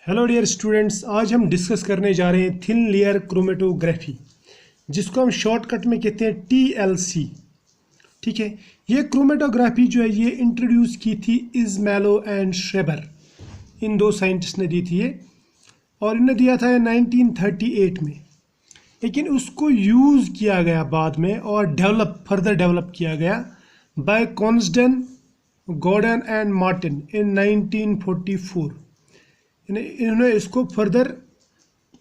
Hello dear students, आज हम discuss करने जा रहे हैं थिन लेयर क्रोमेटोग्राफी, जिसको हम शॉर्टकट में कहते हैं TLC। ठीक है, ये क्रोमेटोग्राफी जो है ये इंट्रोड्यूस की थी इज़मेलो एंड श्रेबर, इन दो साइंटिस्ट ने दी थी ये, और इन्हें दिया था 1938 में। लेकिन उसको यूज़ किया गया बाद में और फर्दर डेवलप किया गया बाय कॉन्स्टन, गॉर्डन एंड मार्टिन इन 1944। इन्होंने इसको फर्दर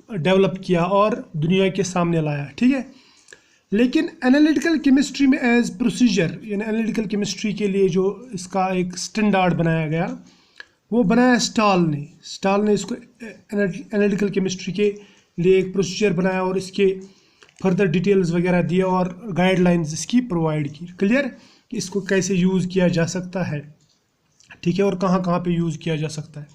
डेवलप किया और दुनिया के सामने लाया। ठीक है, लेकिन एनालिटिकल केमिस्ट्री में एज प्रोसीजर, यानी एनालिटिकल केमिस्ट्री के लिए जो इसका एक स्टैंडर्ड बनाया गया वो बनाया स्टाल ने इसको एनालिटिकल केमिस्ट्री के लिए एक प्रोसीजर बनाया और इसके फर्दर डिटेल्स वगैरह दिए और गाइडलाइंस इसकी प्रोवाइड की। क्लियर कि इसको कैसे यूज़ किया जा सकता है, ठीक है, और कहाँ कहाँ पे यूज़ किया जा सकता है।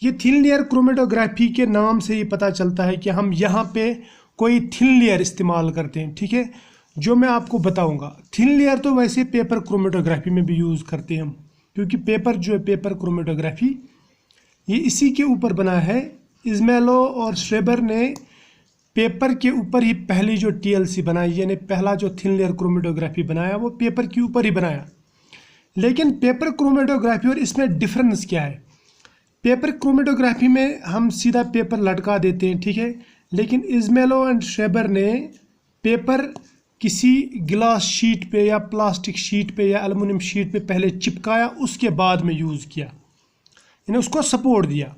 ये थिन लेयर क्रोमेटोग्राफी के नाम से ही पता चलता है कि हम यहाँ पे कोई थिन लेयर इस्तेमाल करते हैं। ठीक है, जो मैं आपको बताऊंगा। थिन लेयर तो वैसे पेपर क्रोमेटोग्राफी में भी यूज़ करते हैं हम, क्योंकि पेपर जो है पेपर क्रोमेटोग्राफी ये इसी के ऊपर बना है। इज़मेलो और श्रेबर ने पेपर के ऊपर ही पहली जो TLC बनाई, यानी पहला जो थिन लेयर क्रोमेटोग्राफी बनाया वो पेपर के ऊपर ही बनाया। लेकिन पेपर क्रोमेटोग्राफी और इसमें डिफरेंस क्या है? पेपर क्रोमेटोग्राफी में हम सीधा पेपर लटका देते हैं, ठीक है, लेकिन इज़मेलो एंड श्रेबर ने पेपर किसी गिलास शीट पे या प्लास्टिक शीट पे या एल्युमिनियम शीट पे पहले चिपकाया, उसके बाद में यूज़ किया, यानी उसको सपोर्ट दिया।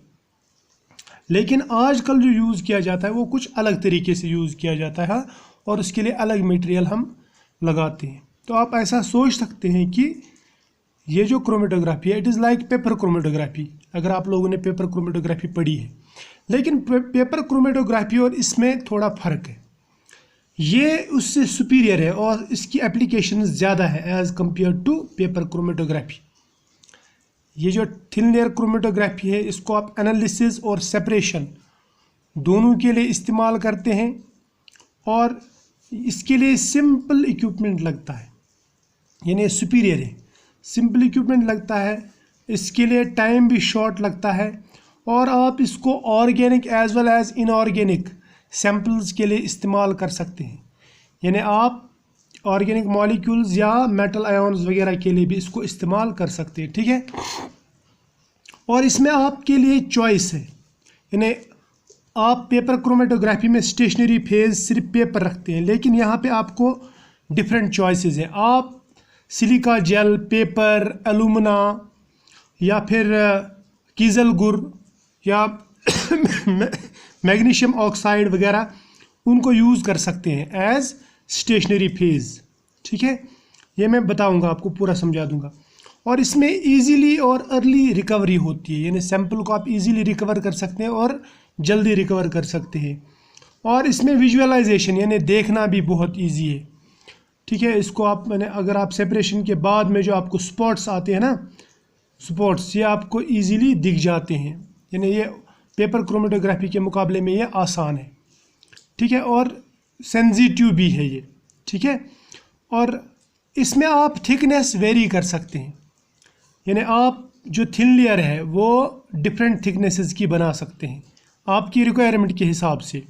लेकिन आजकल जो यूज़ किया जाता है वो कुछ अलग तरीके से यूज़ किया जाता है और उसके लिए अलग मटेरियल हम लगाते हैं। तो आप ऐसा सोच सकते हैं कि ये जो क्रोमेटोग्राफी है it is like paper chromatography, अगर आप लोगों ने पेपर क्रोमेटोग्राफी पढ़ी है। लेकिन पेपर क्रोमेटोग्राफी और इसमें थोड़ा फ़र्क है, ये उससे सुपीरियर है और इसकी एप्लीकेशन ज़्यादा है as compared to paper chromatography. ये जो थिन लेयर क्रोमेटोग्राफी है इसको आप एनालिसिस और सेपरेशन दोनों के लिए इस्तेमाल करते हैं और इसके लिए सिंपल इक्विपमेंट लगता है, यानी सुपीरियर है, सिंपल इक्विपमेंट लगता है। इसके लिए टाइम भी शॉर्ट लगता है और आप इसको organic as well as inorganic samples के लिए इस्तेमाल कर सकते हैं, यानी आप ऑर्गेनिक मॉलिक्यूल्स या मेटल आयन्स वगैरह के लिए भी इसको इस्तेमाल कर सकते हैं। ठीक है, और इसमें आपके लिए चॉइस है, यानी आप पेपर क्रोमेटोग्राफी में स्टेशनरी फेज सिर्फ पेपर रखते हैं, लेकिन यहाँ पे आपको डिफरेंट चॉइसेस हैं। आप सिलिका जेल, पेपर, एलुमिना या फिर कीजल गुर या मैग्नीशियम ऑक्साइड वगैरह उनको यूज़ कर सकते हैं एज स्टेशनरी फेज। ठीक है, ये मैं बताऊंगा, आपको पूरा समझा दूंगा। और इसमें इजीली और अर्ली रिकवरी होती है, यानी सैंपल को आप इजीली रिकवर कर सकते हैं और जल्दी रिकवर कर सकते हैं। और इसमें विजुअलाइजेशन यानी देखना भी बहुत ईजी है। ठीक है, इसको आप अगर आप सेपरेशन के बाद में जो आपको स्पॉट्स आते हैं ना, स्पॉट्स ये आपको इजीली दिख जाते हैं, यानी ये पेपर क्रोमेटोग्राफी के मुकाबले में ये आसान है। ठीक है, और सेंसिटिव भी है ये। ठीक है, और इसमें आप थिकनेस वेरी कर सकते हैं, यानी आप जो थिन लेयर है वो डिफरेंट थिकनेसेस की बना सकते हैं आपकी रिक्वायरमेंट के हिसाब से।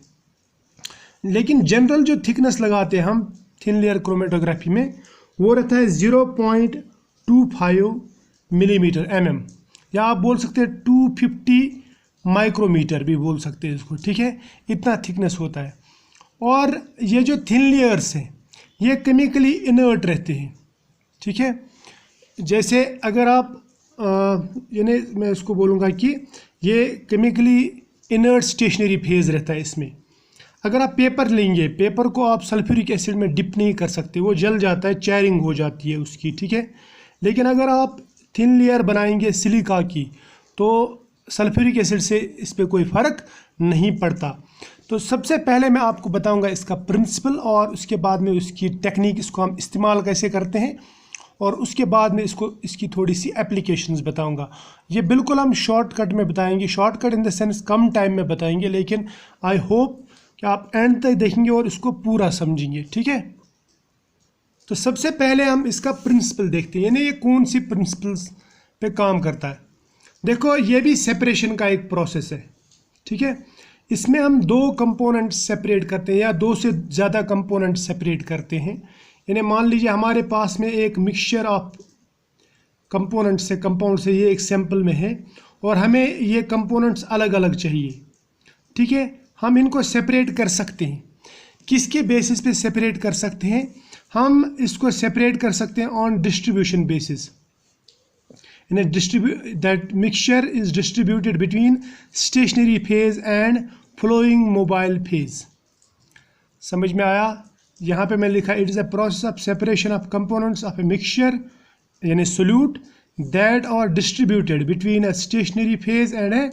लेकिन जनरल जो थिकनेस लगाते हैं हम थिन लेयर क्रोमेटोग्राफी में वो रहता है 0.25 मिलीमीटर mm, या आप बोल सकते हैं 250 माइक्रोमीटर भी बोल सकते हैं इसको। ठीक है, इतना थिकनेस होता है। और ये जो थिन लेयर्स हैं ये केमिकली इनर्ट रहते हैं। ठीक है, जैसे अगर आप यानी मैं इसको बोलूँगा कि ये केमिकली इनर्ट स्टेशनरी फेज रहता है इसमें। अगर आप पेपर लेंगे, पेपर को आप सल्फ्यूरिक एसिड में डिप नहीं कर सकते, वो जल जाता है, चेयरिंग हो जाती है उसकी। ठीक है, लेकिन अगर आप थिन लेयर बनाएंगे सिलिका की तो सल्फ्यूरिक एसिड से इस पर कोई फ़र्क नहीं पड़ता। तो सबसे पहले मैं आपको बताऊंगा इसका प्रिंसिपल और उसके बाद में उसकी टेक्निक, इसको हम इस्तेमाल कैसे करते हैं, और उसके बाद में इसकी थोड़ी सी एप्लीकेशंस बताऊंगा। ये बिल्कुल हम शॉर्टकट में बताएंगे, shortcut in the sense come time में बताएंगे, लेकिन आई होप कि आप एंड तक देखेंगे और इसको पूरा समझेंगे। ठीक है, तो सबसे पहले हम इसका प्रिंसिपल देखते हैं, यानी ये कौन सी प्रिंसिपल्स पे काम करता है। देखो ये भी सेपरेशन का एक प्रोसेस है, ठीक है। इसमें हम दो कंपोनेंट सेपरेट करते हैं या दो से ज़्यादा कंपोनेंट सेपरेट करते हैं। यानी मान लीजिए हमारे पास में एक मिक्सचर ऑफ कंपोनेंट से कंपाउंड से ये एक सैंपल में है और हमें ये कंपोनेंट्स अलग अलग चाहिए, ठीक है। हम इनको सेपरेट कर सकते हैं। किसके बेसिस पे सेपरेट कर सकते हैं? हम इसको सेपरेट कर सकते हैं on distribution basis. That mixture is distributed between stationary phase and flowing mobile phase। समझ में आया? यहाँ पे मैं लिखा it is a process of separation of components of a mixture यानी solute that are distributed between a stationary phase and a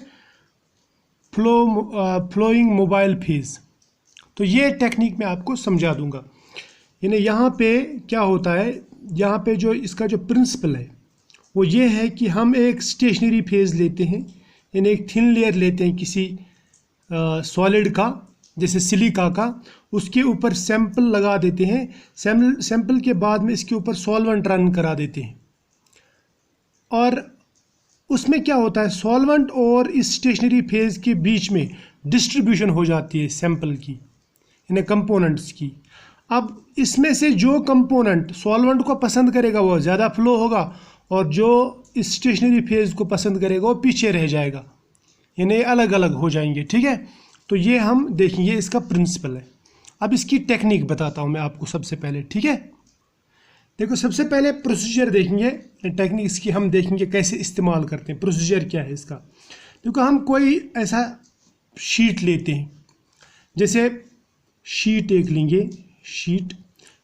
flowing mobile phase. तो ये टेक्निक मैं आपको समझा दूंगा। यानी यहाँ पे क्या होता है, यहाँ पे जो इसका जो प्रिंसिपल है वो ये है कि हम एक स्टेशनरी फेज लेते हैं, यानी एक थिन लेयर लेते हैं किसी सॉलिड का, जैसे सिलिका का, उसके ऊपर सैंपल लगा देते हैं। सैंपल के बाद में इसके ऊपर सॉल्वेंट रन करा देते हैं और उसमें क्या होता है, सॉल्वेंट और इस स्टेशनरी फेज के बीच में डिस्ट्रीब्यूशन हो जाती है सैंपल की, यानी कंपोनेंट्स की। अब इसमें से जो कंपोनेंट सॉल्वेंट को पसंद करेगा वो ज़्यादा फ्लो होगा और जो इस स्टेशनरी फेज को पसंद करेगा वो पीछे रह जाएगा, यानी अलग अलग हो जाएंगे, ठीक है। तो ये हम देखेंगे, इसका प्रिंसिपल है। अब इसकी टेक्निक बताता हूँ मैं आपको सबसे पहले, ठीक है। देखो सबसे पहले प्रोसीजर देखेंगे, टेक्निक इसकी हम देखेंगे कैसे इस्तेमाल करते हैं, प्रोसीजर क्या है इसका। देखो हम कोई ऐसा शीट लेते हैं, जैसे शीट एक लेंगे, शीट,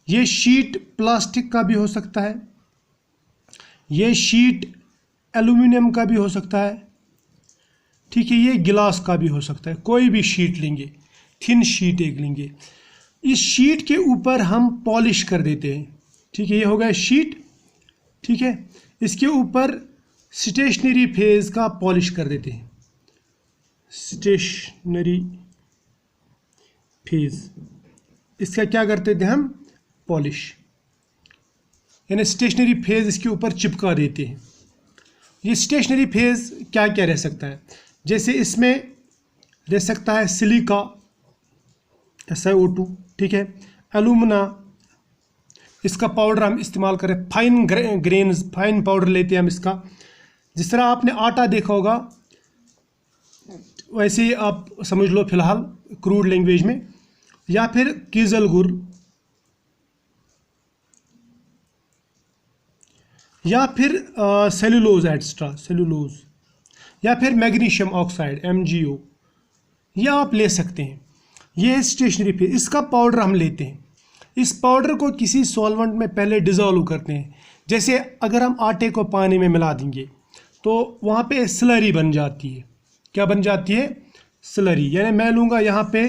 ये शीट प्लास्टिक का भी हो सकता है, ये शीट एल्यूमिनियम का भी हो सकता है, ठीक है, ये गिलास का भी हो सकता है। कोई भी शीट लेंगे, थिन शीट एक लेंगे, इस शीट के ऊपर हम पॉलिश कर देते हैं, ठीक है। ये हो गया शीट, ठीक है। इसके ऊपर स्टेशनरी फेज का पॉलिश कर देते हैं, स्टेशनरी फेज, इसका क्या करते थे हम, पॉलिश, यानी स्टेशनरी फेज इसके ऊपर चिपका देते हैं। ये स्टेशनरी फेज क्या क्या रह सकता है, जैसे इसमें रह सकता है सिलिका SiO2, ठीक है, एलुमिना, इसका पाउडर हम इस्तेमाल करें, फाइन ग्रेन्स, फाइन पाउडर लेते हैं हम इसका। जिस तरह आपने आटा देखा होगा वैसे ही आप समझ लो फिलहाल क्रूड लैंग्वेज में, या फिर कीजल गुड़, या फिर सेलुलोज एक्स्ट्रा सेलुलोज, या फिर मैग्नीशियम ऑक्साइड MgO, यह आप ले सकते हैं। यह है स्टेशनरी फेज, इसका पाउडर हम लेते हैं। इस पाउडर को किसी सॉल्वेंट में पहले डिज़ोल्व करते हैं। जैसे अगर हम आटे को पानी में मिला देंगे तो वहाँ पे स्लरी बन जाती है। क्या बन जाती है? स्लरी। यानी मैं लूँगा यहाँ पे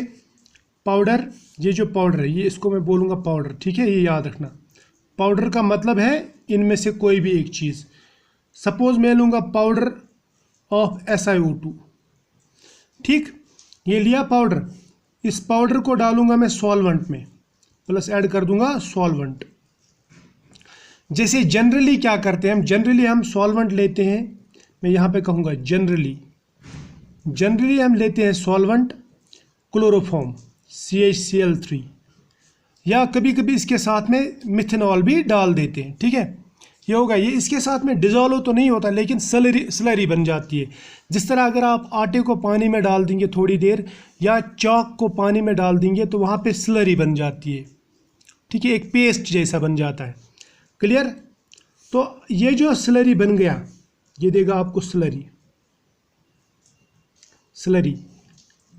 पाउडर, ये जो पाउडर है ये इसको मैं बोलूँगा पाउडर, ठीक है, ये याद रखना। पाउडर का मतलब है इनमें से कोई भी एक चीज़। सपोज मैं लूँगा पाउडर ऑफ SiO2, ठीक, ये लिया पाउडर। इस पाउडर को डालूंगा मैं सॉल्वेंट में, प्लस ऐड कर दूंगा सॉल्वेंट। जैसे जनरली क्या करते हैं हम, जनरली हम सॉल्वेंट लेते हैं, मैं यहाँ पे कहूँगा जनरली हम लेते हैं सॉल्वेंट क्लोरोफॉर्म CHCl3, या कभी कभी इसके साथ में मिथेनॉल भी डाल देते हैं, ठीक है। ये होगा, ये इसके साथ में डिज़ोल्व तो नहीं होता लेकिन स्लरी बन जाती है। जिस तरह अगर आप आटे को पानी में डाल देंगे थोड़ी देर, या चॉक को पानी में डाल देंगे तो वहाँ पे स्लरी बन जाती है, ठीक है, एक पेस्ट जैसा बन जाता है। क्लियर? तो ये जो स्लरी बन गया ये देगा आपको स्लरी,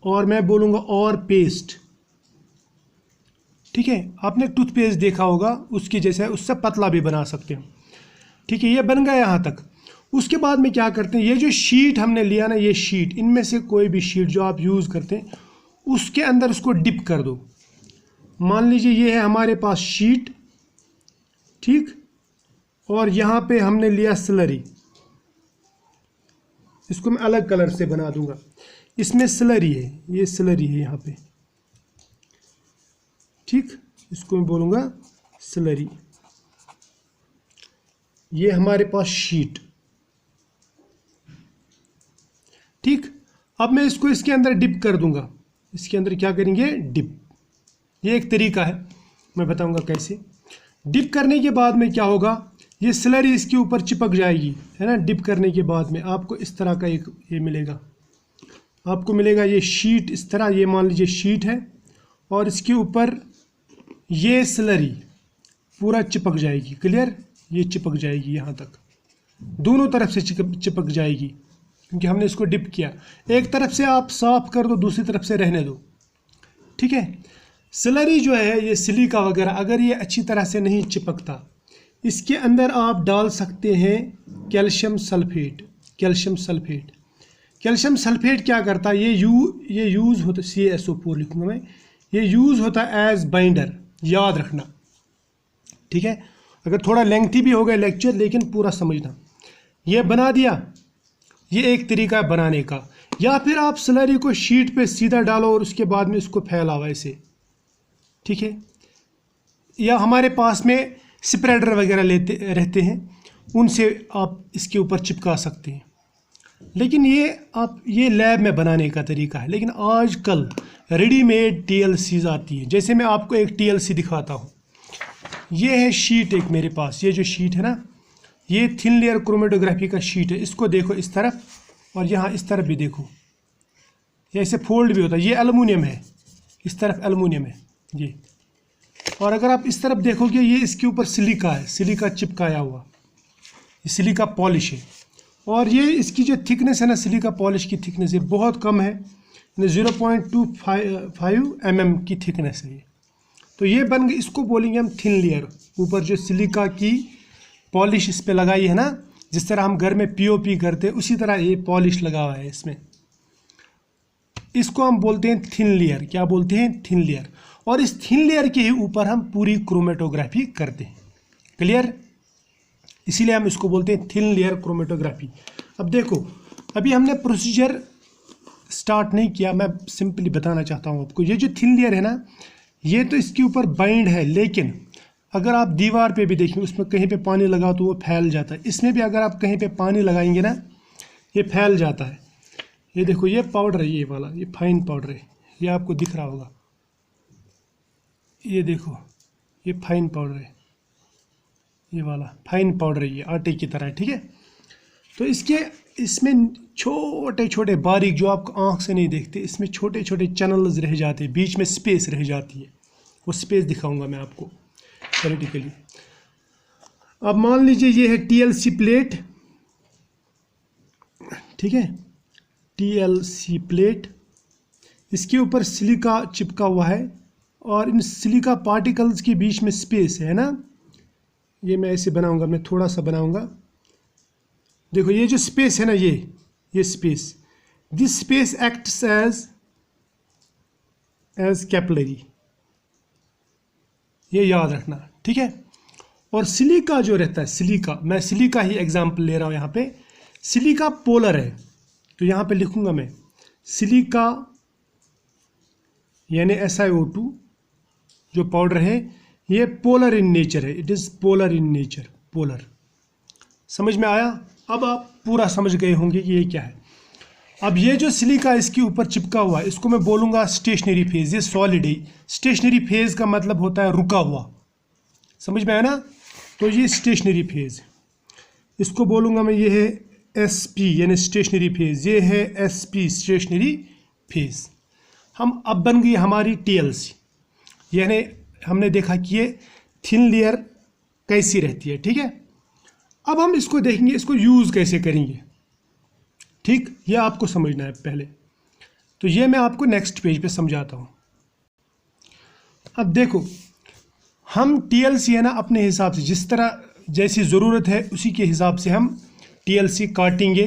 और मैं बोलूँगा और पेस्ट, ठीक है। आपने टूथपेस्ट देखा होगा उसकी जैसे, उससे पतला भी बना सकते हैं, ठीक है। ये बन गया यहाँ तक। उसके बाद में क्या करते हैं, ये जो शीट हमने लिया ना, ये शीट, इनमें से कोई भी शीट जो आप यूज़ करते हैं उसके अंदर उसको डिप कर दो। मान लीजिए ये है हमारे पास शीट, ठीक, और यहाँ पे हमने लिया स्लरी, इसको मैं अलग कलर से बना दूंगा। इसमें स्लरी है, ये स्लरी है यहाँ पे, ठीक, इसको मैं बोलूँगा स्लरी। ये हमारे पास शीट, ठीक, अब मैं इसको इसके अंदर डिप कर दूंगा। इसके अंदर क्या करेंगे, डिप। ये एक तरीका है, मैं बताऊंगा कैसे। डिप करने के बाद में क्या होगा, ये स्लरी इसके ऊपर चिपक जाएगी, है ना। डिप करने के बाद में आपको इस तरह का एक ये मिलेगा, आपको मिलेगा ये शीट इस तरह। ये मान लीजिए शीट है और इसके ऊपर ये स्लरी पूरा चिपक जाएगी। क्लियर, ये चिपक जाएगी यहाँ तक, दोनों तरफ से चिपक जाएगी, क्योंकि हमने इसको डिप किया। एक तरफ से आप साफ कर दो, दूसरी तरफ से रहने दो, ठीक है। स्लरी जो है ये सिलिका वगैरह, अगर ये अच्छी तरह से नहीं चिपकता, इसके अंदर आप डाल सकते हैं calcium sulphate. Calcium sulphate, calcium sulphate क्या करता है, ये यूज़ होता, CaSO4 लिखूंगा मैं, ये यूज़ होता है एज बाइंडर, याद रखना, ठीक है। अगर थोड़ा लेंथी भी हो गया लेक्चर, लेकिन पूरा समझना। ये बना दिया, ये एक तरीका है बनाने का। या फिर आप स्लरी को शीट पे सीधा डालो और उसके बाद में इसको फैलाओ ऐसे, ठीक है। या हमारे पास में स्प्रेडर वगैरह लेते रहते हैं, उनसे आप इसके ऊपर चिपका सकते हैं। लेकिन ये लैब में बनाने का तरीका है। लेकिन आजकल रेडीमेड TLCs आती है। जैसे मैं आपको एक TLC दिखाता हूँ, ये है शीट एक मेरे पास। ये जो शीट है ना, ये थिन लेयर क्रोमेटोग्राफी का शीट है। इसको देखो इस तरफ और यहाँ इस तरफ भी देखो, ये ऐसे फोल्ड भी होता है। ये एल्युमिनियम है, इस तरफ एल्युमिनियम है ये। और अगर आप इस तरफ देखोगे, ये इसके ऊपर सिलिका है, सिलिका चिपकाया हुआ, ये सिलिका पॉलिश है। और ये इसकी जो थिकनेस है ना, सिलिका पॉलिश की थिकनेस है बहुत कम है, 0.25 mm की थिकनेस है ये। तो ये बन गई, इसको बोलेंगे हम थिन लेयर। ऊपर जो सिलिका की पॉलिश इस पे लगाई है ना, जिस तरह हम घर में POP करते हैं, उसी तरह ये पॉलिश लगा हुआ है इसमें। इसको हम बोलते हैं थिन लेयर। क्या बोलते हैं, थिन लेयर। और इस थिन लेयर के ही ऊपर हम पूरी क्रोमेटोग्राफी करते हैं। क्लियर, इसीलिए हम इसको बोलते हैं थिन लेयर क्रोमेटोग्राफी। अब देखो, अभी हमने प्रोसीजर स्टार्ट नहीं किया, मैं सिंपली बताना चाहता हूँ आपको। ये जो थिन लेयर है ना, ये तो इसके ऊपर बाइंड है, लेकिन अगर आप दीवार पे भी देखेंगे, उसमें कहीं पे पानी लगाओ तो वो फैल जाता है। इसमें भी अगर आप कहीं पे पानी लगाएंगे ना, ये फैल जाता है। ये देखो, ये पाउडर है, ये वाला, ये फाइन पाउडर है, ये आपको दिख रहा होगा। ये देखो, ये फाइन पाउडर है, ये वाला फाइन पाउडर है, ये आटे की तरह है, ठीक है। तो इसमें छोटे छोटे बारीक, जो आप आँख से नहीं देखते, इसमें छोटे छोटे चैनल्स रह जाते हैं, बीच में स्पेस रह जाती है। वो स्पेस दिखाऊंगा मैं आपको थ्योरेटिकली। अब मान लीजिए ये है TLC प्लेट, ठीक है, TLC प्लेट। इसके ऊपर सिलिका चिपका हुआ है और इन सिलिका पार्टिकल्स के बीच में स्पेस है ना। ये मैं ऐसे बनाऊंगा, मैं थोड़ा सा बनाऊंगा। देखो, ये जो स्पेस है ना, ये space, this space acts as capillary, ये याद रखना, ठीक है। और सिलिका जो रहता है, सिलिका, मैं सिलिका ही एग्जांपल ले रहा हूँ यहाँ पे। सिलिका पोलर है, तो यहाँ पे लिखूंगा मैं सिलिका यानी SiO2 जो पाउडर है, ये पोलर इन नेचर है। It is polar in nature, polar. समझ में आया? अब आप पूरा समझ गए होंगे कि ये क्या है। अब ये जो सिलिका इसके ऊपर चिपका हुआ है, इसको मैं बोलूँगा स्टेशनरी फेज। ये सॉलिड है। स्टेशनरी फेज का मतलब होता है रुका हुआ। समझ में आया ना? तो ये स्टेशनरी फेज, इसको बोलूँगा मैं, ये है SP यानी स्टेशनरी फेज, ये है SP स्टेशनरी फेज। हम अब बन गई हमारी TLC, यानी हमने देखा कि ये थिन लेयर कैसी रहती है, ठीक है। अब हम इसको देखेंगे, इसको यूज़ कैसे करेंगे, ठीक, ये आपको समझना है पहले। तो ये मैं आपको नेक्स्ट पेज पे समझाता हूँ। अब देखो, हम TLC है ना, अपने हिसाब से जिस तरह जैसी ज़रूरत है उसी के हिसाब से हम TLC काटेंगे।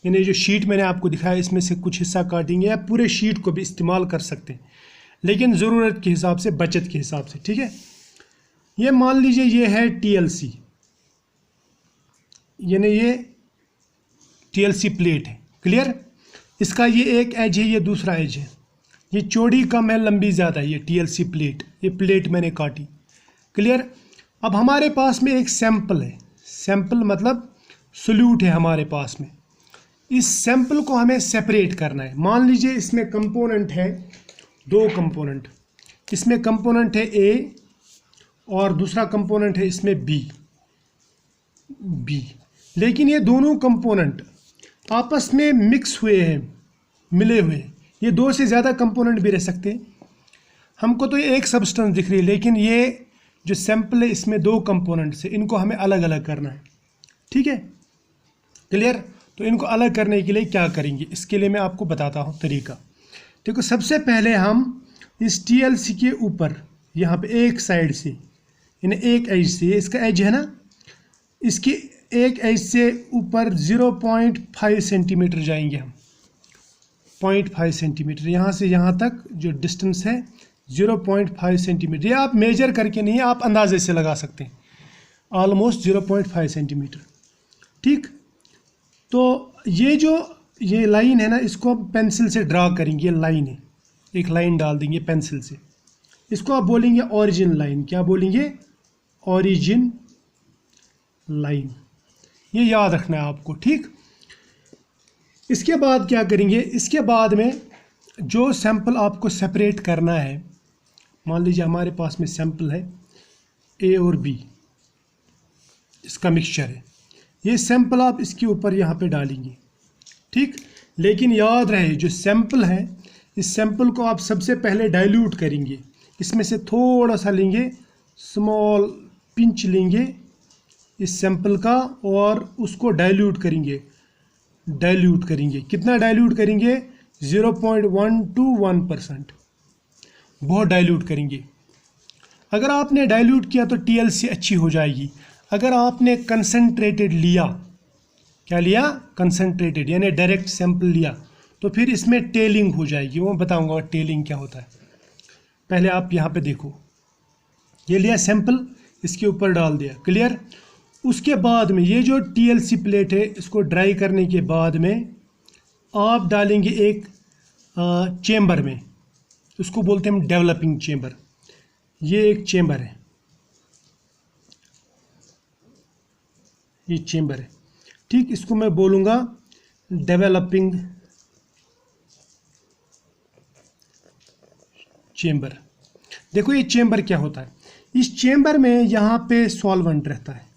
यानी जो शीट मैंने आपको दिखाया, इसमें से कुछ हिस्सा काटेंगे, या पूरे शीट को भी इस्तेमाल कर सकते हैं, लेकिन ज़रूरत के हिसाब से, बचत के हिसाब से, ठीक है। ये मान लीजिए ये है TLC, यानी ये TLC प्लेट है। क्लियर? इसका ये एक एज है, ये दूसरा एज है, ये चौड़ी कम है, लंबी ज़्यादा है। ये TLC प्लेट, ये प्लेट मैंने काटी। क्लियर? अब हमारे पास में एक सैंपल है, सैंपल मतलब सोल्यूट है हमारे पास में। इस सैंपल को हमें सेपरेट करना है। मान लीजिए इसमें कंपोनेंट है, दो कंपोनेंट, इसमें कंपोनेंट है ए और दूसरा कंपोनेंट है इसमें बी। लेकिन ये दोनों कंपोनेंट आपस में मिक्स हुए हैं, मिले हुए हैं। ये दो से ज़्यादा कंपोनेंट भी रह सकते हैं। हमको तो ये एक सब्सटेंस दिख रही है, लेकिन ये जो सैंपल है इसमें दो कंपोनेंट्स है, इनको हमें अलग अलग करना है। ठीक है, क्लियर? तो इनको अलग करने के लिए क्या करेंगे, इसके लिए मैं आपको बताता हूँ तरीका। देखो, सबसे पहले हम इस TLC के ऊपर यहाँ पे एक साइड से, यानी एक एज से, ये इसका एज है ना, इसकी एक एज से ऊपर 0.5 सेंटीमीटर जाएंगे हम। 0.5 सेंटीमीटर यहाँ से यहाँ तक जो डिस्टेंस है 0.5 सेंटीमीटर। ये आप मेजर करके नहीं, आप अंदाजे से लगा सकते हैं, ऑलमोस्ट 0.5 सेंटीमीटर। ठीक, तो ये लाइन है ना, इसको हम पेंसिल से ड्रा करेंगे। ये लाइन है, एक लाइन डाल देंगे पेंसिल से, इसको आप बोलेंगे ओरिजिन लाइन। क्या बोलेंगे? Origin line. ये याद रखना है आपको। ठीक, इसके बाद क्या करेंगे, इसके बाद में जो सैंपल आपको सेपरेट करना है, मान लीजिए हमारे पास में सैंपल है ए और बी, इसका मिक्सचर है। ये सैंपल आप इसके ऊपर यहाँ पे डालेंगे। ठीक, लेकिन याद रहे जो सैंपल है, इस सैंपल को आप सबसे पहले डाइल्यूट करेंगे। इसमें से थोड़ा सा लेंगे, स्मॉल पिंच लेंगे इस सैंपल का, और उसको डाइल्यूट करेंगे। कितना डाइल्यूट करेंगे? 0.1 to 1%। बहुत डाइल्यूट करेंगे। अगर आपने डाइल्यूट किया तो TLC अच्छी हो जाएगी। अगर आपने कंसनट्रेटेड लिया, क्या लिया? कंसनट्रेटेड, यानी डायरेक्ट सैंपल लिया, तो फिर इसमें टेलिंग हो जाएगी। वो बताऊंगा टेलिंग क्या होता है। पहले आप यहाँ पे देखो, ये लिया सैंपल, इसके ऊपर डाल दिया। क्लियर? उसके बाद में ये जो TLC प्लेट है, इसको ड्राई करने के बाद में आप डालेंगे एक चेम्बर में, उसको बोलते हैं हम डेवलपिंग चेम्बर। ये एक चेम्बर है, ये चेम्बर है। ठीक, इसको मैं बोलूँगा डेवलपिंग चेम्बर। देखो ये चेम्बर क्या होता है, इस चेम्बर में यहाँ पे सॉल्वेंट रहता है।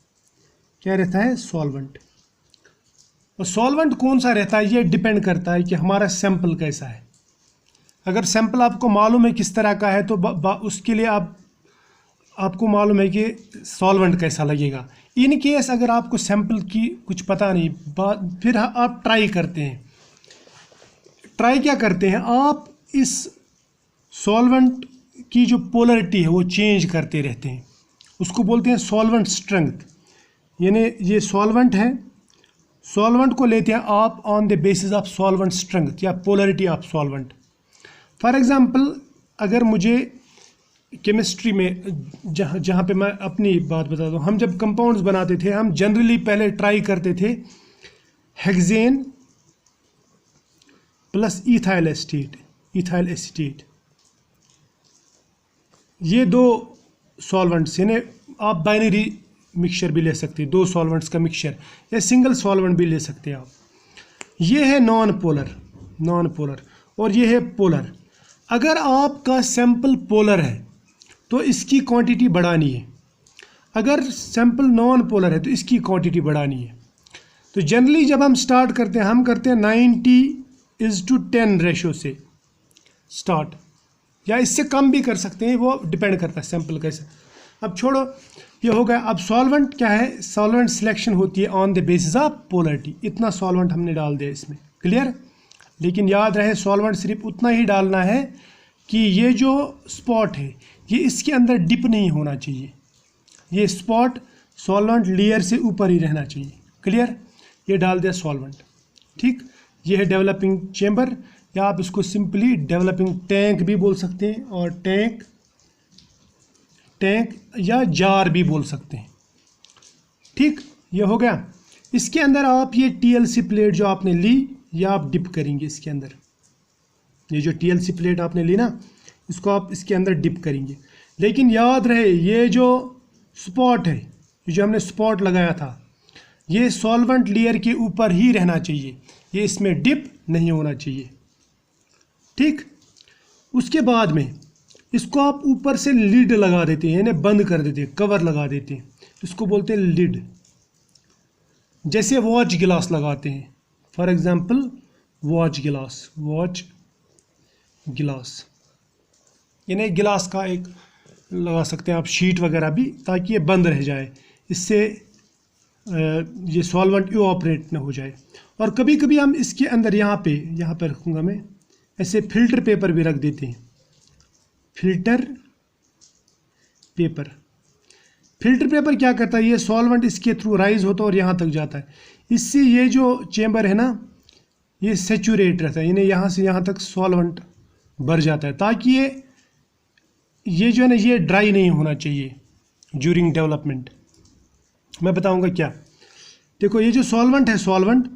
क्या रहता है? सॉल्वेंट। और सॉल्वेंट कौन सा रहता है, ये डिपेंड करता है कि हमारा सैंपल कैसा है। अगर सैंपल आपको मालूम है किस तरह का है, तो उसके लिए आपको मालूम है कि सॉल्वेंट कैसा लगेगा। इन केस अगर आपको सैंपल की कुछ पता नहीं, फिर आप ट्राई करते हैं। ट्राई क्या करते हैं, आप इस सॉल्वेंट की जो पोलरिटी है वो चेंज करते रहते हैं। उसको बोलते हैं सॉल्वेंट स्ट्रेंथ। यानी ये सॉल्वेंट है, सॉल्वेंट को लेते हैं आप on the basis of solvent strength या polarity of solvent. For example, अगर मुझे केमिस्ट्री में जहाँ पे मैं अपनी बात बताता हूँ, हम जब कंपाउंड्स बनाते थे, हम जनरली पहले ट्राई करते थे हेक्सेन प्लस इथाइल एसीटेट। ये दो सॉल्वेंट्स, यानी आप बाइनरी मिक्सचर भी ले सकते हैं, दो सॉल्वेंट्स का मिक्सचर, या सिंगल सॉल्वेंट भी ले सकते हैं आप। ये है नॉन पोलर और ये है पोलर। अगर आपका सैंपल पोलर है तो इसकी क्वांटिटी बढ़ानी है, अगर सैंपल नॉन पोलर है तो इसकी क्वांटिटी बढ़ानी है। तो जनरली जब हम स्टार्ट करते हैं, हम करते हैं 90:10 रेशो से स्टार्ट, या इससे कम भी कर सकते हैं, वो डिपेंड करता है सैंपल कैसे। अब छोड़ो, ये हो गया। अब सॉल्वेंट क्या है, सॉल्वेंट सिलेक्शन होती है on the basis of polarity. इतना सॉल्वेंट हमने डाल दिया इसमें। क्लियर? लेकिन याद रहे सॉल्वेंट सिर्फ उतना ही डालना है कि ये जो स्पॉट है ये इसके अंदर डिप नहीं होना चाहिए, ये स्पॉट सॉल्वेंट लेयर से ऊपर ही रहना चाहिए। क्लियर? ये डाल दिया सॉल्वेंट। ठीक, ये है डेवलपिंग चेम्बर, या आप इसको सिंपली डेवलपिंग टैंक भी बोल सकते हैं, और टैंक या जार भी बोल सकते हैं। ठीक, ये हो गया। इसके अंदर आप ये TLC प्लेट जो आपने ली, या आप डिप करेंगे इसके अंदर। ये जो TLC प्लेट आपने ली ना, इसको आप इसके अंदर डिप करेंगे। लेकिन याद रहे ये जो स्पॉट है, ये जो हमने स्पॉट लगाया था, ये सॉल्वेंट लेयर के ऊपर ही रहना चाहिए, ये इसमें डिप नहीं होना चाहिए। ठीक, उसके बाद में इसको आप ऊपर से लिड लगा देते हैं, यानी बंद कर देते हैं, कवर लगा देते हैं, इसको बोलते हैं लिड। जैसे वॉच गिलास लगाते हैं, फॉर एग्जांपल वॉच गिलास, यानी गिलास का एक लगा सकते हैं आप शीट वगैरह भी, ताकि ये बंद रह जाए, इससे ये सॉल्वेंट इवोपरेट ना हो जाए। और कभी कभी हम इसके अंदर यहाँ पे रखूँगा मैं, ऐसे फिल्टर पेपर भी रख देते हैं। फिल्टर पेपर क्या करता है, ये सॉल्वेंट इसके थ्रू राइज होता है और यहाँ तक जाता है, इससे ये जो चेम्बर है ना ये सेचुरेट रहता है, यानी यहाँ से यहाँ तक सॉल्वेंट भर जाता है, ताकि ये जो है ना ये ड्राई नहीं होना चाहिए ड्यूरिंग डेवलपमेंट। मैं बताऊंगा क्या। देखो ये जो सॉल्वेंट है, सॉल्वेंट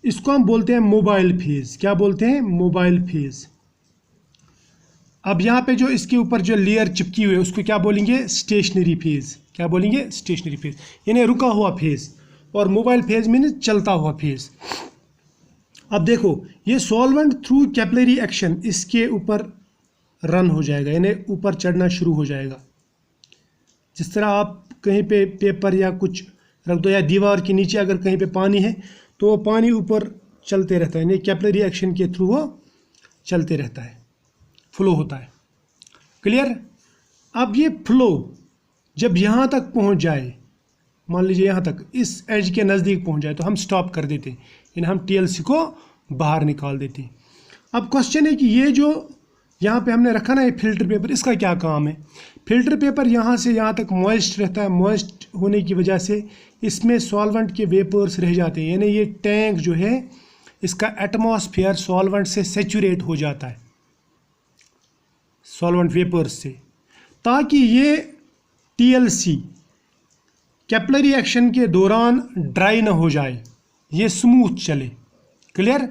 इसको हम बोलते हैं मोबाइल फेज। क्या बोलते हैं? Mobile phase. अब यहाँ पे जो इसके ऊपर जो लेयर चिपकी हुई है उसको क्या बोलेंगे? Stationary phase. क्या बोलेंगे? स्टेशनरी फेज, यानी रुका हुआ फेज। और मोबाइल फेज मीन चलता हुआ फेज। अब देखो ये सॉल्वेंट थ्रू कैपिलरी एक्शन इसके ऊपर रन हो जाएगा, यानी ऊपर चढ़ना शुरू हो जाएगा। जिस तरह आप कहीं पे पेपर या कुछ रख दो या दीवार के नीचे अगर कहीं पे पानी है तो वो पानी ऊपर चलते रहता है, यानी कैपिलरी एक्शन के थ्रू वो चलते रहता है, फ्लो होता है। क्लियर? अब ये फ्लो जब यहाँ तक पहुँच जाए, मान लीजिए यहाँ तक इस एज के नज़दीक पहुँच जाए तो हम स्टॉप कर देते हैं, यानी हम TLC को बाहर निकाल देते हैं। अब क्वेश्चन है कि ये जो यहाँ पे हमने रखा ना ये फिल्टर पेपर, इसका क्या काम है? फिल्टर पेपर यहाँ से यहाँ तक मॉइस्ट रहता है, मॉइस्ट होने की वजह से इसमें सॉल्वेंट के वेपर्स रह जाते हैं, यानी ये टैंक जो है इसका एटमॉस्फेयर सॉल्वेंट से सेचुरेट हो जाता है, सॉल्वेंट वेपर्स से, ताकि ये TLC कैपिलरी एक्शन के दौरान ड्राई ना हो जाए, ये स्मूथ चले। क्लियर?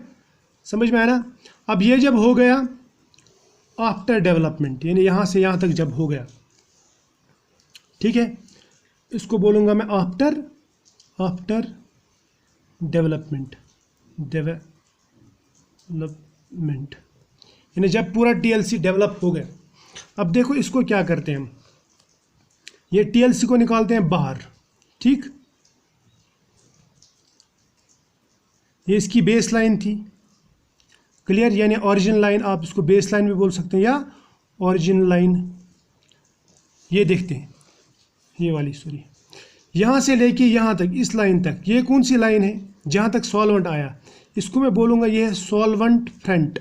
समझ में आया ना? अब ये जब हो गया आफ्टर डेवलपमेंट, यानी यहाँ से यहाँ तक जब हो गया, ठीक है, इसको बोलूँगा मैं आफ्टर डेवलपमेंट, यानी जब पूरा TLC डेवलप हो गया। अब देखो इसको क्या करते हैं हम, ये TLC को निकालते हैं बाहर। ठीक, ये इसकी बेस लाइन थी। क्लियर? यानी ओरिजिन लाइन, आप इसको बेस लाइन भी बोल सकते हैं या ओरिजिन लाइन। ये देखते हैं, ये वाली, सॉरी, यहाँ से लेके यहाँ तक, इस लाइन तक, ये कौन सी लाइन है? जहाँ तक सॉल्वेंट आया, इसको मैं बोलूँगा ये है सॉल्वेंट फ्रंट।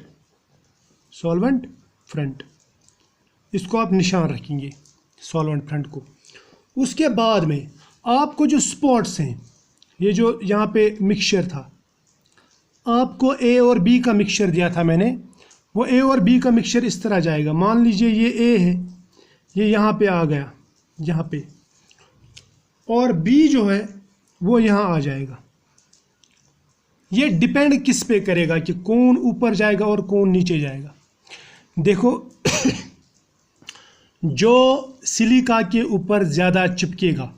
सॉल्वेंट फ्रंट, इसको आप निशान रखेंगे सॉल्वेंट फ्रंट को। उसके बाद में आपको जो स्पॉट्स हैं, ये जो यहाँ पे मिक्सचर था, आपको A और B का मिक्सचर दिया था मैंने, वो A और B का मिक्सचर इस तरह जाएगा। मान लीजिए ये A है, ये यहाँ पे आ गया, यहाँ पे, और B जो है वो यहाँ आ जाएगा। ये डिपेंड किस पे करेगा कि कौन ऊपर जाएगा और कौन नीचे जाएगा। देखो जो सिलिका के ऊपर ज़्यादा चिपकेगा,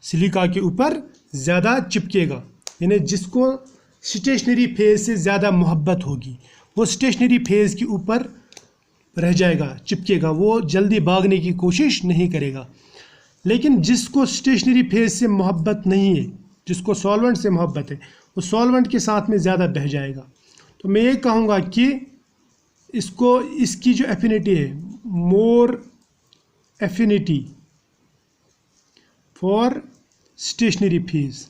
सिलिका के ऊपर ज़्यादा चिपकेगा, यानी जिसको स्टेशनरी फेज से ज़्यादा मोहब्बत होगी, वो स्टेशनरी फेज के ऊपर रह जाएगा, चिपकेगा, वो जल्दी भागने की कोशिश नहीं करेगा। लेकिन जिसको स्टेशनरी फेज से मोहब्बत नहीं है, जिसको सॉल्वेंट से मोहब्बत है, वो सॉल्वेंट के साथ में ज़्यादा बह जाएगा। तो मैं ये कहूँगा कि इसको, इसकी जो एफिनिटी है, more affinity for stationary phase,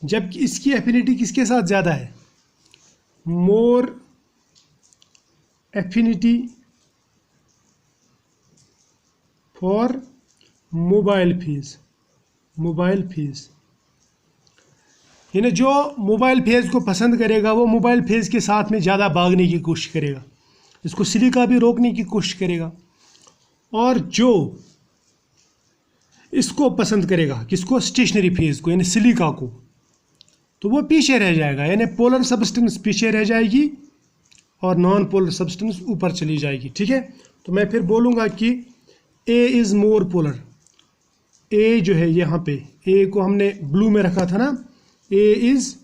जबकि इसकी एफिनिटी किसके साथ ज़्यादा है? More affinity for mobile phase. Mobile phase यानी जो मोबाइल फेज को पसंद करेगा वो मोबाइल फेज के साथ में ज़्यादा भागने की कोशिश करेगा, इसको सिलिका भी रोकने की कोशिश करेगा। और जो इसको पसंद करेगा, किसको? स्टेशनरी फेज को, यानी सिलिका को, तो वो पीछे रह जाएगा, यानी पोलर सब्सटेंस पीछे रह जाएगी और नॉन पोलर सब्सटेंस ऊपर चली जाएगी। ठीक है, तो मैं फिर बोलूँगा कि A इज़ मोर पोलर, ए जो है यहाँ पे, ए को हमने ब्लू में रखा था ना, ए इज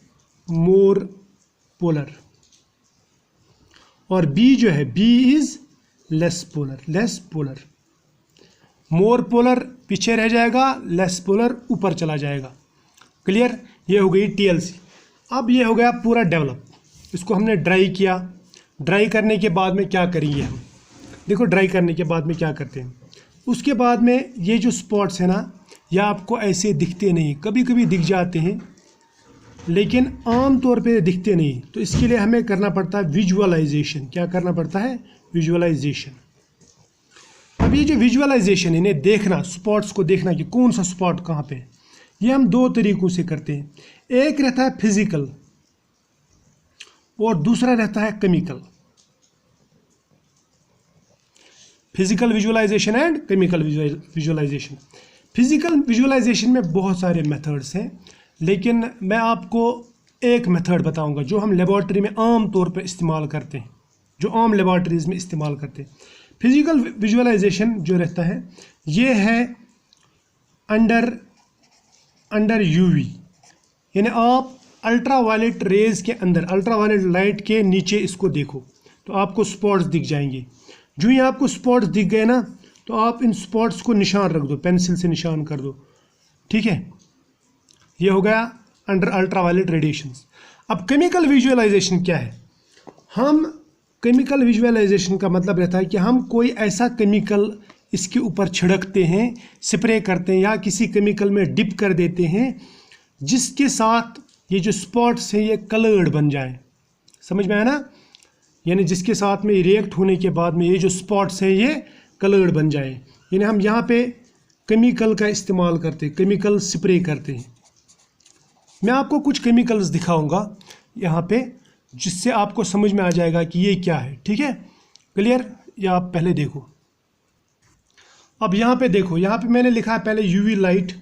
मोर पोलर, और बी जो है, B is less polar, less polar. More polar पीछे रह जाएगा, लेस पोलर ऊपर चला जाएगा। क्लियर? ये हो गई टीएलसी। अब ये हो गया पूरा डेवलप, इसको हमने ड्राई किया। ड्राई करने के बाद में क्या करेंगे हम, देखो ड्राई करने के बाद में क्या करते हैं, उसके बाद में ये जो स्पॉट्स है ना, ये आपको ऐसे दिखते नहीं, कभी कभी दिख जाते हैं लेकिन आम तौर पे दिखते नहीं। तो इसके लिए हमें करना पड़ता है विजुअलाइजेशन। क्या करना पड़ता है? विजुअलाइजेशन। अब ये जो विजुअलाइजेशन, इन्हें देखना, स्पॉट्स को देखना कि कौन सा स्पॉट कहाँ पे है, ये हम दो तरीक़ों से करते हैं। एक रहता है फिजिकल और दूसरा रहता है chemical. Physical visualization and chemical visualization. Physical visualization में बहुत सारे मेथड्स हैं, लेकिन मैं आपको एक मेथड बताऊंगा जो हम लेबॉर्ट्री में आम तौर पर इस्तेमाल करते हैं, जो आम लेबॉर्ट्रीज में इस्तेमाल करते हैं। फिजिकल विजुअलाइजेशन जो रहता है ये है अंडर यूवी, यानी आप अल्ट्रावायलेट रेज के अंदर, अल्ट्रावायलेट लाइट के नीचे इसको देखो तो आपको स्पॉट्स दिख जाएंगे। जो ही आपको स्पॉट्स दिख गए ना, तो आप इन स्पॉट्स को निशान रख दो, पेंसिल से निशान कर दो। ठीक है, ये हो गया अंडर अल्ट्रावायलेट रेडिएशंस। अब केमिकल विजुअलाइजेशन क्या है? हम केमिकल विजुअलाइजेशन का मतलब रहता है कि हम कोई ऐसा केमिकल इसके ऊपर छिड़कते हैं, स्प्रे करते हैं, या किसी केमिकल में डिप कर देते हैं जिसके साथ ये जो स्पॉट्स हैं ये कलर्ड बन जाएं। समझ में आया ना? यानी जिसके साथ में रिएक्ट होने के बाद में ये जो स्पॉट्स हैं ये कलर्ड बन जाएं। यानी हम यहाँ पे केमिकल का इस्तेमाल करते हैं, केमिकल स्प्रे करते हैं। मैं आपको कुछ केमिकल्स दिखाऊंगा यहाँ पे, जिससे आपको समझ में आ जाएगा कि ये क्या है। ठीक है, क्लियर? या आप पहले देखो। अब यहाँ पे देखो, यहाँ पे मैंने लिखा है पहले यूवी लाइट।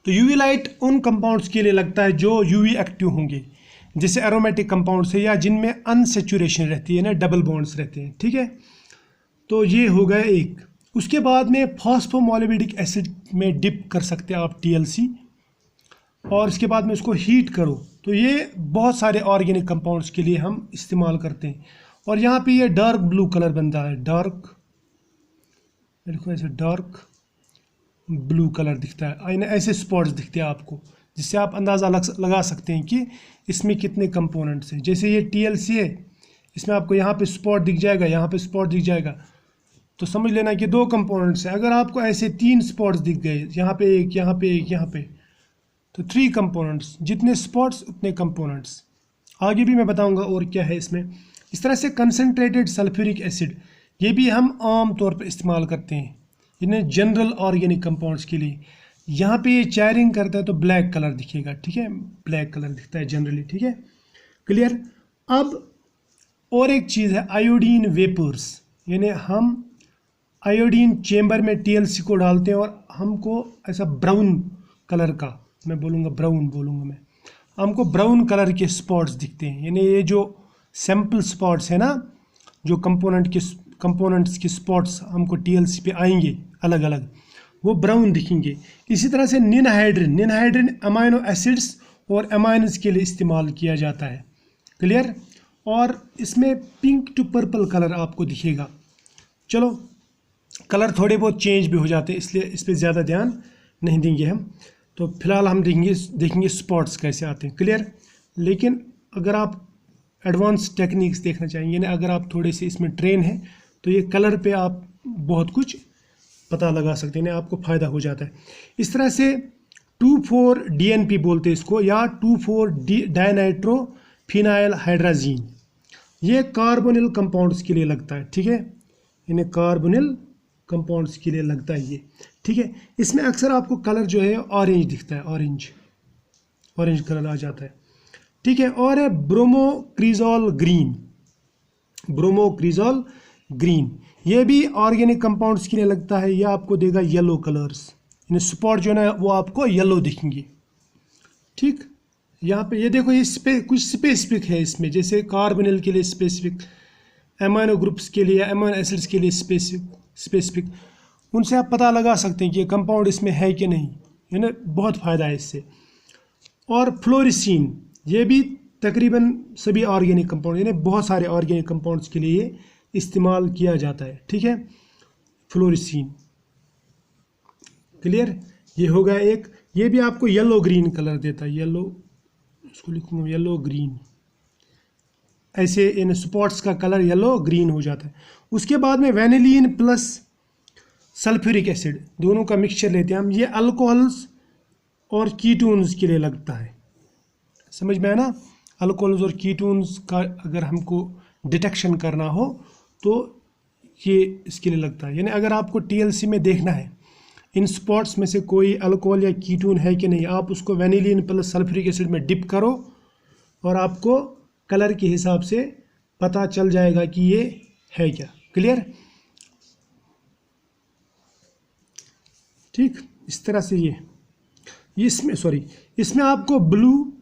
तो यूवी लाइट उन कंपाउंड्स के लिए लगता है जो यूवी एक्टिव होंगे, जैसे एरोमेटिक कंपाउंड्स है या जिनमें अनसेचुरेशन रहती है ना, डबल बॉन्ड्स रहते हैं। ठीक है, तो ये हो गया एक। उसके बाद में फॉस्फोमोलिबिडिक एसिड में डिप कर सकते हैं आप TLC, और इसके बाद में उसको हीट करो। तो ये बहुत सारे ऑर्गेनिक कंपाउंड्स के लिए हम इस्तेमाल करते हैं। और यहाँ पे ये डार्क ब्लू कलर बनता है, डार्क, देखो ऐसे डार्क ब्लू कलर दिखता है, ऐसे स्पॉट्स दिखते हैं आपको, जिससे आप अंदाज़ा लगा सकते हैं कि इसमें कितने कंपोनेंट्स हैं। जैसे ये TLC है, इसमें आपको यहाँ पे स्पॉट दिख जाएगा, यहाँ पे स्पॉट दिख जाएगा, तो समझ लेना कि 2 कंपोनेंट्स हैं। अगर आपको ऐसे 3 स्पॉट्स दिख गए, यहाँ पे एक, यहाँ पे एक, यहाँ पे, तो 3 कंपोनेंट्स। जितने स्पॉट्स उतने कंपोनेंट्स। आगे भी मैं बताऊंगा और क्या है इसमें। इस तरह से कंसनट्रेटेड सल्फ्यूरिक एसिड, ये भी हम आम तौर पर इस्तेमाल करते हैं इन्हें जनरल ऑर्गेनिक कंपाउंड्स के लिए। यहाँ पे ये चायरिंग करता है तो ब्लैक कलर दिखेगा। ठीक है, ब्लैक कलर दिखता है जनरली। ठीक है, क्लियर? अब और एक चीज़ है आयोडीन वेपर्स, यानी हम आयोडीन चेम्बर में TLC को डालते हैं और हमको ऐसा ब्राउन कलर का, मैं बोलूँगा ब्राउन बोलूँगा मैं, हमको ब्राउन कलर के स्पॉट्स दिखते हैं। यानी ये जो सैम्पल स्पॉट्स है ना, जो कंपोनेंट्स के स्पॉट्स हमको TLC पे आएंगे अलग अलग, वो ब्राउन दिखेंगे। इसी तरह से निनहाइड्रिन अमाइनो एसिड्स और अमाइन्स के लिए इस्तेमाल किया जाता है। क्लियर? और इसमें पिंक टू पर्पल कलर आपको दिखेगा। चलो, कलर थोड़े बहुत चेंज भी हो जाते हैं, इसलिए इस पर ज़्यादा ध्यान नहीं देंगे हम। तो फिलहाल हम देखेंगे स्पॉट्स कैसे आते हैं। क्लियर? लेकिन अगर आप एडवांस टेक्निक्स देखना चाहेंगे ना, अगर आप थोड़े से इसमें ट्रेन हैं, तो ये कलर पे आप बहुत कुछ पता लगा सकते हैं, आपको फ़ायदा हो जाता है। इस तरह से 2,4-DNP बोलते हैं इसको, या 2,4-डायनाइट्रोफिनाइल हाइड्राजीन, ये कार्बोनिल कंपाउंड्स के लिए लगता है। ठीक है, इन्हें कार्बोनिल कंपाउंड्स के लिए लगता है ये। ठीक है, इसमें अक्सर आपको कलर जो है ऑरेंज दिखता है, ऑरेंज कलर आ जाता है। ठीक है, और है ब्रोमोक्रिजोल ग्रीन, ये भी ऑर्गेनिक कंपाउंड्स के लिए लगता है। ये आपको देगा येलो कलर्स, यानी स्पॉट जो है ना वो आपको येलो दिखेंगे। ठीक, यहाँ पे ये देखो, ये कुछ स्पेसिफिक है इसमें, जैसे कार्बोनिल के लिए स्पेसिफिक, एमाइनो ग्रुप्स के लिए, एमाइनो एसिड्स के लिए स्पेसिफिक। उनसे आप पता लगा सकते हैं कि ये कंपाउंड इसमें है कि नहीं, है ना। बहुत फ़ायदा है इससे। और फ्लोरिसीन, ये भी तकरीबन सभी ऑर्गेनिक कंपाउंड, यानी बहुत सारे ऑर्गेनिक कंपाउंड्स के लिए ये इस्तेमाल किया जाता है, ठीक है। फ्लोरिसीन, क्लियर। ये हो गया एक। ये भी आपको येलो ग्रीन कलर देता है, येलो, इसको लिखूंगा येलो ग्रीन, ऐसे इन स्पॉट्स का कलर येलो ग्रीन हो जाता है। उसके बाद में वैनिलीन प्लस सल्फ्यूरिक एसिड दोनों का मिक्सचर लेते हैं हम। ये अल्कोहल्स और कीटोन्स के लिए लगता है, समझ में है ना। अल्कोहल्स और कीटोन्स का अगर हमको डिटेक्शन करना हो तो ये इसके लिए लगता है। यानी अगर आपको TLC में देखना है इन स्पॉट्स में से कोई अल्कोहल या कीटोन है कि नहीं, आप उसको वैनिलीन प्लस सल्फ्यूरिक एसिड में डिप करो और आपको कलर के हिसाब से पता चल जाएगा कि ये है क्या, क्लियर। ठीक, इस तरह से ये इसमें आपको ब्लू,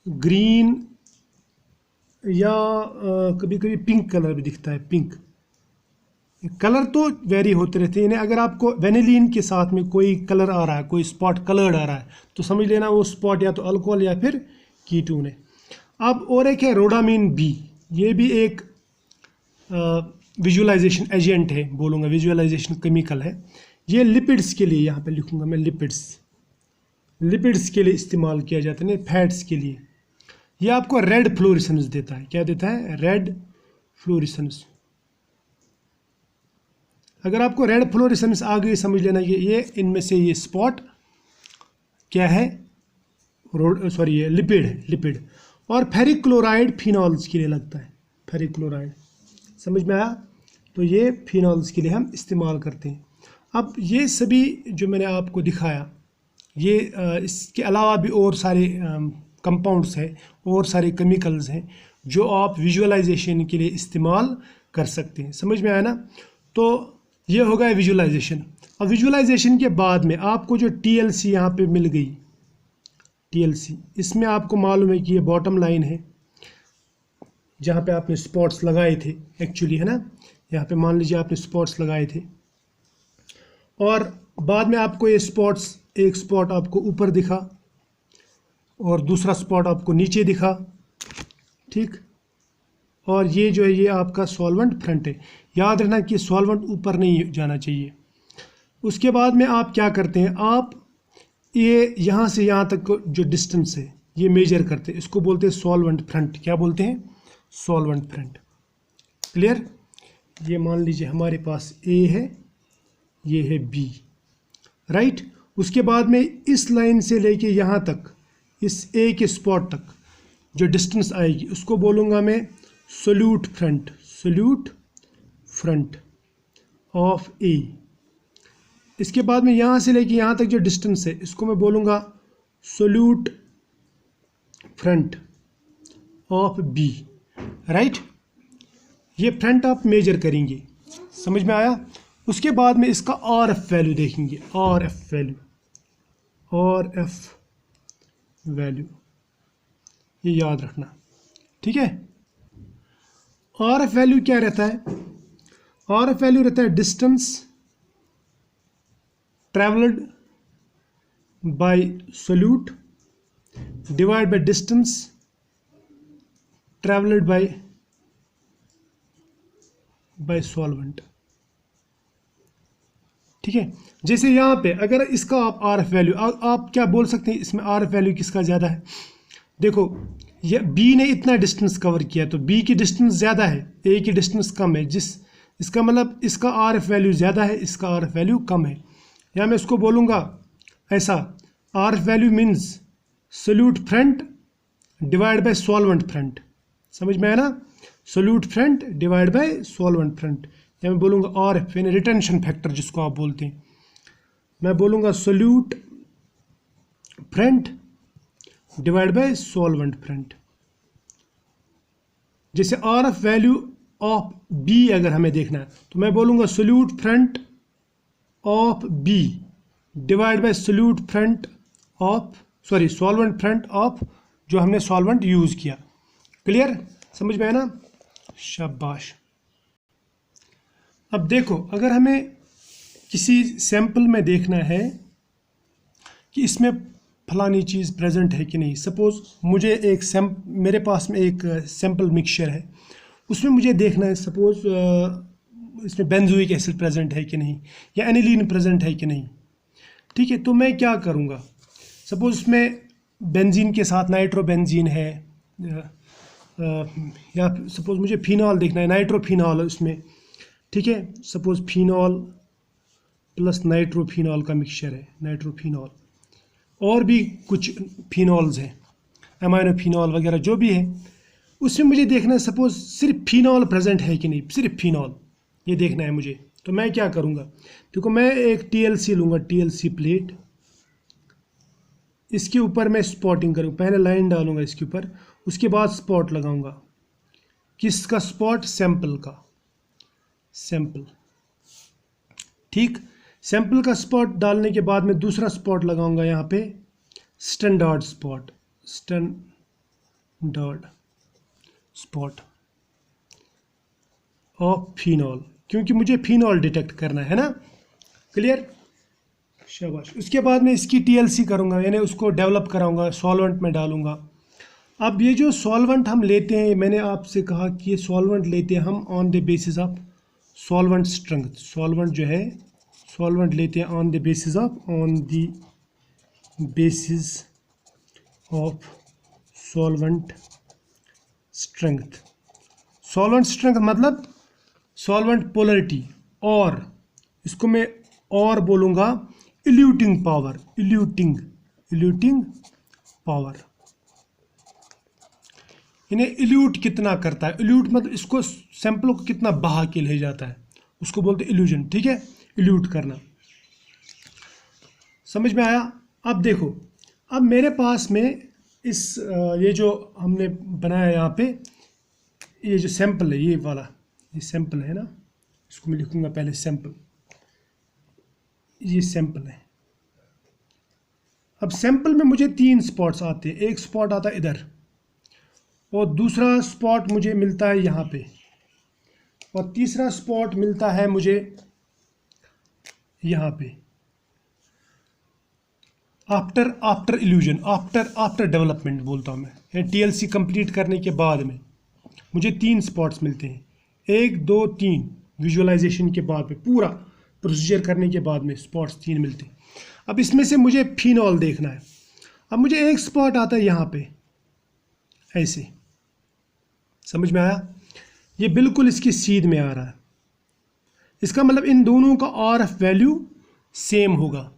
ग्रीन या कभी कभी पिंक कलर भी दिखता है। पिंक कलर तो वेरी होते रहते हैं, यानी अगर आपको वेनिलीन के साथ में कोई कलर आ रहा है, कोई स्पॉट कलर्ड आ रहा है, तो समझ लेना वो स्पॉट या तो अल्कोहल या फिर कीटोन है। अब और एक है रोडामिन बी, ये भी एक विजुअलाइजेशन एजेंट है, बोलूँगा विजुअलाइजेशन केमिकल है। ये लिपिड्स के लिए, यहाँ पे लिखूँगा मैं लिपिड्स के लिए इस्तेमाल किया जाता है, फैट्स के लिए। ये आपको रेड फ्लोरेसेंस देता है। क्या देता है? Red fluorescence. अगर आपको रेड फ्लोरेसेंस आ गई, समझ लेना ये इनमें से ये स्पॉट क्या है, ये लिपिड है, लिपिड। और फेरिक क्लोराइड फिनॉल्स के लिए लगता है, फेरिक क्लोराइड, समझ में आया। तो ये फिनॉल्स के लिए हम इस्तेमाल करते हैं। अब ये सभी जो मैंने आपको दिखाया, ये इसके अलावा भी और सारे कंपाउंड्स हैं, और सारे केमिकल्स हैं जो आप विजुअलाइजेशन के लिए इस्तेमाल कर सकते हैं। समझ में आया ना। तो ये हो गया विजुअलाइजेशन। अब विजुअलाइजेशन के बाद में आपको जो TLC यहाँ पे मिल गई, TLC, इसमें आपको मालूम है कि ये बॉटम लाइन है जहाँ पे आपने स्पॉट्स लगाए थे एक्चुअली, है ना। यहाँ पे मान लीजिए आपने स्पॉट्स लगाए थे और बाद में आपको ये स्पॉट्स, एक स्पॉट आपको ऊपर दिखा और दूसरा स्पॉट आपको नीचे दिखा, ठीक। और ये जो है ये आपका सॉल्वेंट फ्रंट है। याद रखना कि सॉल्वेंट ऊपर नहीं जाना चाहिए। उसके बाद में आप क्या करते हैं, आप ये यहाँ से यहाँ तक जो डिस्टेंस है ये मेजर करते हैं, इसको बोलते हैं सॉल्वेंट फ्रंट। क्या बोलते हैं? Solvent front, clear. ये मान लीजिए हमारे पास A है, ये है B, राइट। उसके बाद में इस लाइन से लेके यहाँ तक, इस A के स्पॉट तक जो डिस्टेंस आएगी उसको बोलूँगा मैं solute front, solute front of A। इसके बाद में यहाँ से लेके यहाँ तक जो डिस्टेंस है इसको मैं बोलूँगा solute front of B, right. ये फ्रंट आप मेजर करेंगे, समझ में आया। उसके बाद में इसका RF वैल्यू देखेंगे, RF वैल्यू, ये याद रखना, ठीक है। RF वैल्यू क्या रहता है? RF वैल्यू रहता है distance travelled bye solute divide by distance travelled bye solvent, ठीक है। जैसे यहाँ पे अगर इसका आप RF वैल्यू, आप क्या बोल सकते हैं इसमें RF वैल्यू किसका ज़्यादा है? देखो ये B ने इतना डिस्टेंस कवर किया तो B की डिस्टेंस ज़्यादा है, A की डिस्टेंस कम है, इसका मतलब इसका RF वैल्यू ज़्यादा है, इसका RF वैल्यू कम है। या मैं इसको बोलूँगा ऐसा, RF value means solute front divide by solvent front, समझ में आया ना। Solute front divide by solvent front, या मैं बोलूँगा RF यानी रिटेंशन फैक्टर जिसको आप बोलते हैं, मैं बोलूँगा solute front divide by solvent front. जैसे RF वैल्यू ऑफ B अगर हमें देखना है तो मैं बोलूँगा solute front of B divide by solute front of solvent front of जो हमने सॉल्वेंट यूज़ किया, क्लियर, समझ में आया ना। शाबाश। अब देखो, अगर हमें किसी सैंपल में देखना है कि इसमें फलानी चीज़ प्रेजेंट है कि नहीं, सपोज़ मुझे मेरे पास में एक सैंपल मिक्सचर है, उसमें मुझे देखना है सपोज़ इसमें बेंजोइक एसिड प्रेजेंट है कि नहीं या एनिलीन प्रेजेंट है कि नहीं। ठीक है, तो मैं क्या करूँगा, सपोज़ इसमें बेंजीन के साथ नाइट्रोबेंजीन है, या सपोज़ मुझे फिनॉल देखना है, नाइट्रोफिनॉल उसमें। ठीक है, सपोज़ फिनॉल प्लस नाइट्रोफिनॉल का मिक्सचर है, नाइट्रोफिनॉल, और भी कुछ फिनॉल्स हैं, अमाइनोफिनॉल वगैरह जो भी है, उसमें मुझे देखना है सपोज़ सिर्फ फिनॉल प्रेजेंट है कि नहीं, सिर्फ फिनॉल ये देखना है मुझे। तो मैं क्या करूँगा, देखो मैं एक TLC लूँगा, TLC प्लेट, इसके ऊपर मैं स्पॉटिंग करूँ, पहले लाइन डालूँगा इसके ऊपर, उसके बाद स्पॉट लगाऊँगा। किसका स्पॉट? सैंपल का, सैंपल। ठीक, सैंपल का स्पॉट डालने के बाद मैं दूसरा स्पॉट लगाऊंगा यहाँ पे, standard spot, standard spot of phenol, क्योंकि मुझे फिनॉल डिटेक्ट करना है ना। क्लियर, शाबाश। उसके बाद मैं इसकी TLC करूँगा, यानी उसको डेवलप कराऊंगा, सॉल्वेंट में डालूंगा। अब ये जो सॉल्वेंट हम लेते हैं, मैंने आपसे कहा कि ये सॉल्वेंट लेते हैं हम on the basis of solvent strength. Solvent जो है, सॉल्वेंट लेते हैं on the basis of solvent strength. Solvent strength मतलब सॉल्वेंट पोलरिटी, और इसको मैं और बोलूँगा इल्यूटिंग पावर, इल्यूटिंग पावर, इन्हें इल्यूट कितना करता है। इल्यूट मतलब इसको सैंपल को कितना बहा के ले जाता है, उसको बोलते हैं इल्यूजन। ठीक है, इल्यूट करना, समझ में आया। अब देखो, अब मेरे पास में इस ये जो हमने बनाया यहाँ पे, ये जो सैंपल है, ये वाला, ये सैंपल है ना, इसको मैं लिखूँगा पहले सैंपल, ये सैंपल है। अब सैंपल में मुझे 3 स्पॉट्स आते हैं, एक स्पॉट आता है इधर, और दूसरा स्पॉट मुझे मिलता है यहाँ पे, और तीसरा स्पॉट मिलता है मुझे यहाँ पे। आफ्टर इल्यूजन, आफ्टर डेवलपमेंट बोलता हूँ मैं, TLC कंप्लीट करने के बाद में मुझे 3 स्पॉट्स मिलते हैं, 1 2 3 विजुअलाइजेशन के बाद में, पूरा प्रोसीजर करने के बाद में स्पॉट्स 3 मिलते हैं। अब इसमें से मुझे फिनॉल देखना है। अब मुझे एक स्पॉट आता है यहाँ पे, ऐसे, समझ में आया। ये बिल्कुल इसकी सीध में आ रहा है, इसका मतलब इन दोनों का RF वैल्यू सेम होगा।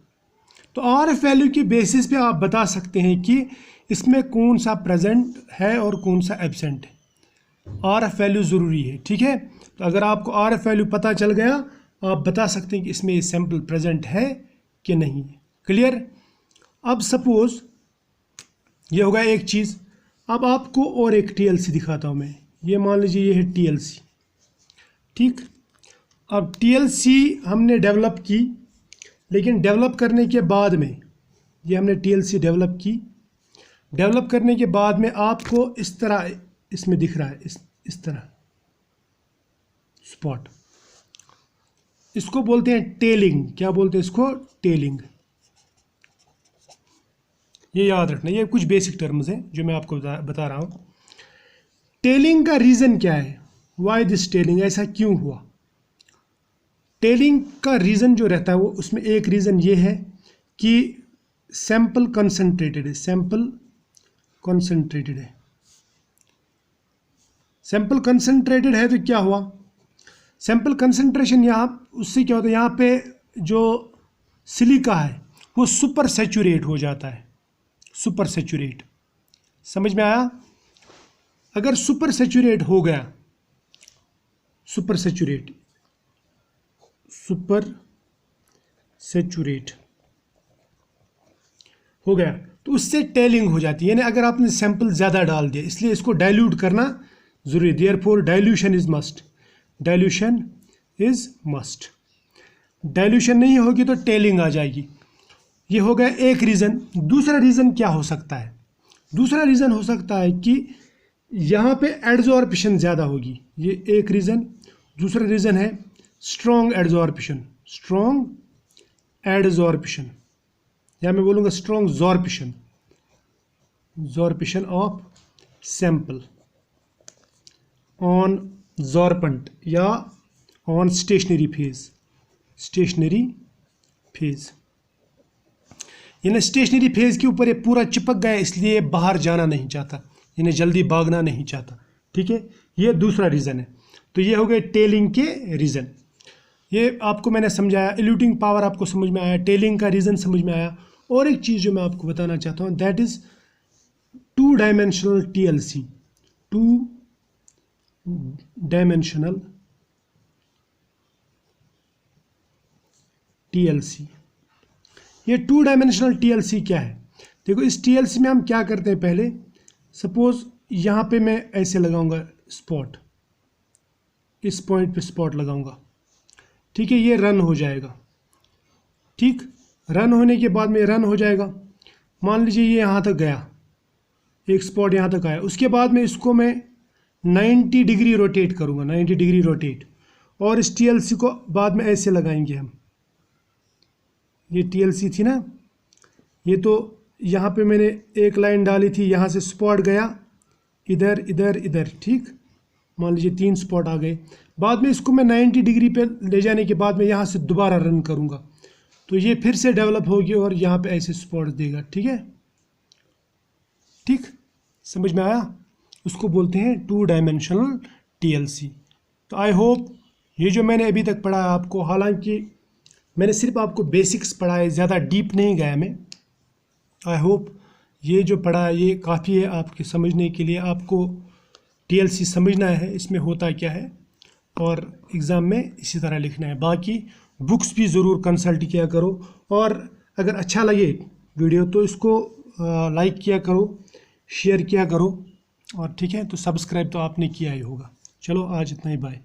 तो RF वैल्यू की बेसिस पे आप बता सकते हैं कि इसमें कौन सा प्रेजेंट है और कौन सा एब्सेंट है। RF वैल्यू ज़रूरी है, ठीक है। तो अगर आपको RF वैल्यू पता चल गया, आप बता सकते हैं कि इसमें ये सैंपल प्रेजेंट है कि नहीं। क्लियर। अब सपोज़ ये होगा एक चीज़। अब आपको और एक TLC दिखाता हूँ मैं। ये मान लीजिए ये है TLC, ठीक। अब TLC हमने डेवलप की, लेकिन डेवलप करने के बाद में, ये हमने TLC डेवलप की, डेवलप करने के बाद में आपको इस तरह इसमें दिख रहा है, इस तरह स्पॉट। इसको बोलते हैं टेलिंग। क्या बोलते हैं इसको? टेलिंग। ये याद रखना, ये कुछ बेसिक टर्म्स हैं जो मैं आपको बता रहा हूँ। टेलिंग का रीज़न क्या है? वाई दिस टेलिंग, ऐसा क्यों हुआ? टेलिंग का रीज़न जो रहता है वो, उसमें एक रीज़न ये है कि सैंपल कंसंट्रेटेड है, सैंपल कंसंट्रेटेड है। सैंपल कंसंट्रेटेड है तो क्या हुआ? सैंपल कंसंट्रेशन यहाँ, उससे क्या होता है, यहाँ पे जो सिलिका है वो सुपर सैचुरेट हो जाता है, सुपर सैचुरेट। समझ में आया? अगर सुपर सैचुरेट हो गया, सुपर सैचुरेट हो गया तो उससे टेलिंग हो जाती है। यानी अगर आपने सैंपल ज़्यादा डाल दिया, इसलिए इसको डाइल्यूट करना ज़रूरी है। Therefore dilution is must, dilution is must. Dilution नहीं होगी तो टेलिंग आ जाएगी। ये हो गया एक रीज़न। दूसरा रीज़न क्या हो सकता है? दूसरा रीज़न हो सकता है कि यहाँ पे एड्जॉर्प्शन ज़्यादा होगी, ये एक रीज़न। दूसरा रीज़न है स्ट्रॉन्ग एडजॉर्प्शन, या मैं बोलूँगा स्ट्रॉन्ग जॉर्प्शन ऑफ सैंपल ऑन जॉर्पेंट या ऑन स्टेशनरी फेज। यानी स्टेशनरी फेज के ऊपर ये पूरा चिपक गया, इसलिए बाहर जाना नहीं चाहता, यानी जल्दी भागना नहीं चाहता। ठीक है, ये दूसरा रीज़न है। तो ये हो गए टेलिंग के रीज़न। ये आपको मैंने समझाया, इल्यूटिंग पावर आपको समझ में आया, टेलिंग का रीज़न समझ में आया। और एक चीज़ जो मैं आपको बताना चाहता हूँ, that is 2 dimensional TLC। 2 dimensional TLC। ये 2 डायमेंशनल TLC क्या है? देखो, इस TLC में हम क्या करते हैं, पहले सपोज यहाँ पे मैं ऐसे लगाऊंगा स्पॉट, इस पॉइंट पे स्पॉट लगाऊंगा। ठीक है, ये रन हो जाएगा। ठीक, रन होने के बाद में रन हो जाएगा। मान लीजिए ये यहाँ तक गया, एक स्पॉट यहाँ तक आया, उसके बाद में इसको मैं 90 डिग्री रोटेट करूँगा, 90 डिग्री रोटेट। और इस TLC को बाद में ऐसे लगाएंगे हम। ये TLC थी ना, ये तो यहाँ पे मैंने एक लाइन डाली थी, यहाँ से स्पॉट गया इधर इधर इधर। ठीक, मान लीजिए 3 स्पॉट आ गए। बाद में इसको मैं 90 डिग्री पे ले जाने के बाद में यहाँ से दोबारा रन करूँगा, तो ये फिर से डेवलप होगी और यहाँ पे ऐसे स्पॉट देगा। ठीक है, ठीक, समझ में आया? उसको बोलते हैं 2 डायमेंशनल TLC। तो आई होप ये जो मैंने अभी तक पढ़ा आपको, हालांकि मैंने सिर्फ आपको बेसिक्स पढ़ा है, ज़्यादा डीप नहीं गया मैं। आई होप ये जो पढ़ा है ये काफ़ी है आपके समझने के लिए। आपको TLC समझना है, इसमें होता क्या है, और एग्ज़ाम में इसी तरह लिखना है। बाकी बुक्स भी ज़रूर कंसल्ट किया करो, और अगर अच्छा लगे वीडियो तो इसको लाइक किया करो, शेयर किया करो, और ठीक है, तो सब्सक्राइब तो आपने किया ही होगा। चलो आज इतना ही, बाय।